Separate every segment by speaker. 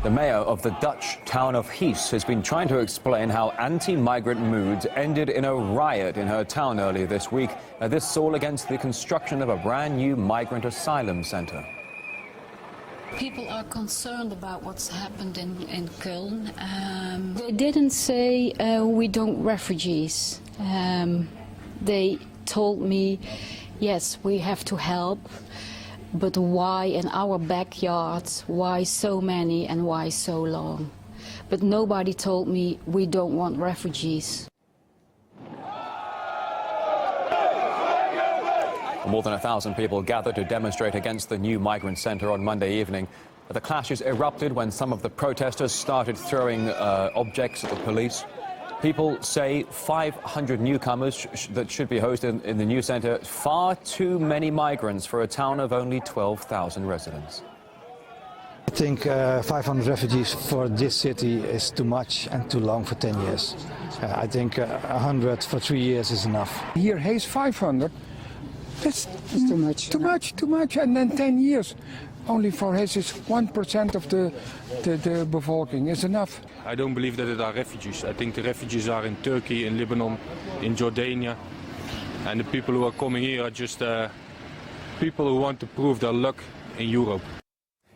Speaker 1: The mayor of the Dutch town of Hees has been trying to explain how anti-migrant moods ended in a riot in her town earlier this week. This all against the construction of a brand new migrant asylum centre.
Speaker 2: People are concerned about what's happened in Köln. They didn't say we don't refugees. They told me, yes, we have to help. But why in our backyards, why so many and why so long? But nobody told me we don't want refugees.
Speaker 1: More than 1,000 people gathered to demonstrate against the new migrant centre on Monday evening. The clashes erupted when some of the protesters started throwing objects at the police. People say 500 newcomers that should be hosted in the new centre. Far too many migrants for a town of only 12,000 residents.
Speaker 3: I think 500 refugees for this city is too much and too long for 10 years. I think 100 for 3 years is enough.
Speaker 4: Here has 500. That's too much. Too much. And then 10 years. Only for his is 1% of the bevolking is enough.
Speaker 5: I don't believe that it are refugees. I think the refugees are in Turkey, in Lebanon, in Jordania. And the people who are coming here are just people who want to prove their luck in Europe.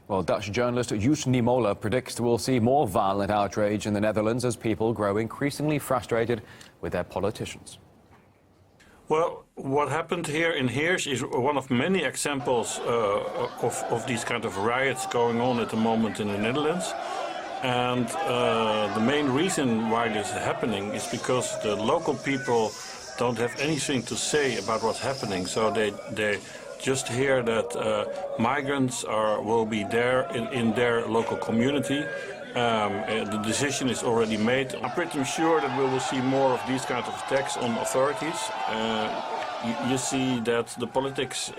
Speaker 1: Well, Dutch journalist Joos Niemoller predicts we'll see more violent outrage in the Netherlands as people grow increasingly frustrated with their politicians.
Speaker 6: Well, what happened here in Heers is one of many examples of these kind of riots going on at the moment in the Netherlands. And the main reason why this is happening is because the local people don't have anything to say about what's happening. So they just hear that migrants will be there in their local community. The decision is already made. I'm pretty sure that we will see more of these kinds of attacks on authorities. You see that the politics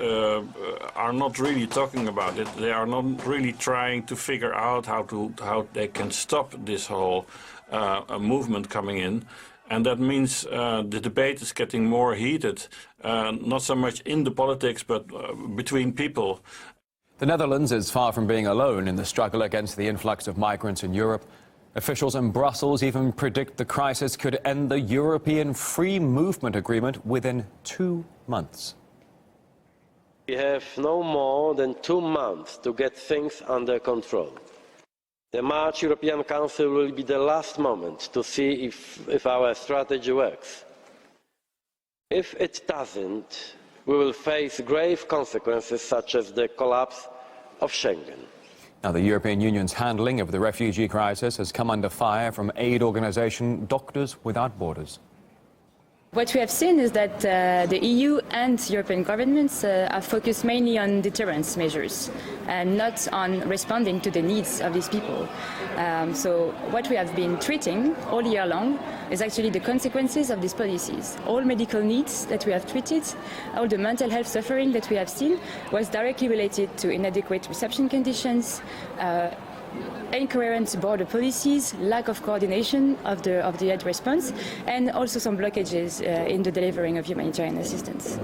Speaker 6: are not really talking about it. They are not really trying to figure out how they can stop this whole movement coming in. And that means the debate is getting more heated, not so much in the politics, but between people.
Speaker 1: The Netherlands is far from being alone in the struggle against the influx of migrants in Europe. Officials in Brussels even predict the crisis could end the European Free Movement Agreement within 2 months.
Speaker 7: We have no more than 2 months to get things under control. The March European Council will be the last moment to see if our strategy works. If it doesn't, we will face grave consequences such as the collapse of Schengen.
Speaker 1: Now, the European Union's handling of the refugee crisis has come under fire from aid organisation Doctors Without Borders.
Speaker 8: What we have seen is that the EU and European governments are focused mainly on deterrence measures and not on responding to the needs of these people. So what we have been treating all year long is actually the consequences of these policies. All medical needs that we have treated, all the mental health suffering that we have seen was directly related to inadequate reception conditions, incoherent border policies, lack of coordination of the aid response, and also some blockages in the delivering of humanitarian assistance.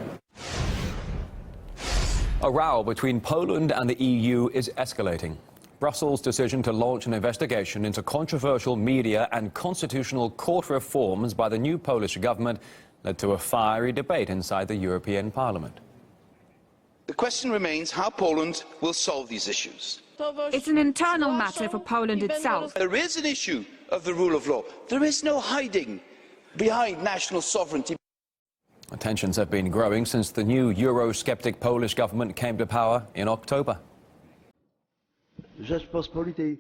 Speaker 1: A row between Poland and the EU is escalating. Brussels' decision to launch an investigation into controversial media and constitutional court reforms by the new Polish government led to a fiery debate inside the European Parliament.
Speaker 9: The question remains how Poland will solve these issues.
Speaker 10: It's an internal matter for Poland itself.
Speaker 9: There is an issue of the rule of law. There is no hiding behind national sovereignty.
Speaker 1: Tensions have been growing since the new Eurosceptic Polish government came to power in October.
Speaker 11: Rzeczpospolitej.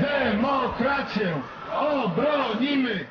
Speaker 12: Demokrację obronimy!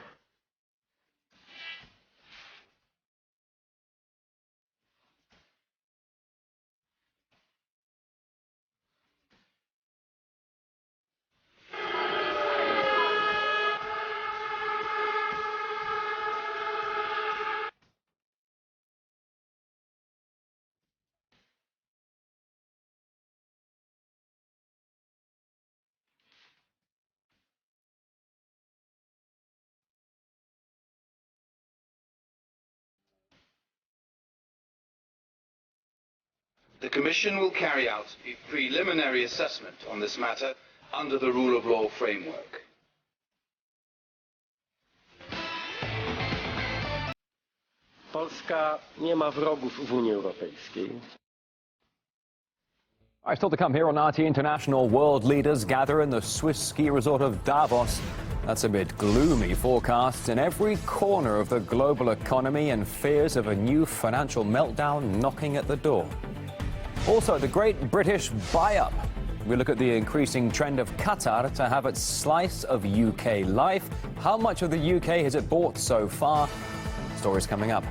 Speaker 9: The Commission will carry out a preliminary assessment on this matter under the rule of law framework.
Speaker 7: Polska nie ma wrogów w Unii Europejskiej.
Speaker 1: Still to come here on RT International, world leaders gather in the Swiss ski resort of Davos. That's amid gloomy forecasts in every corner of the global economy and fears of a new financial meltdown knocking at the door. Also, the great British buy-up. We look at the increasing trend of Qatar to have its slice of UK life. How much of the UK has it bought so far? Stories coming up.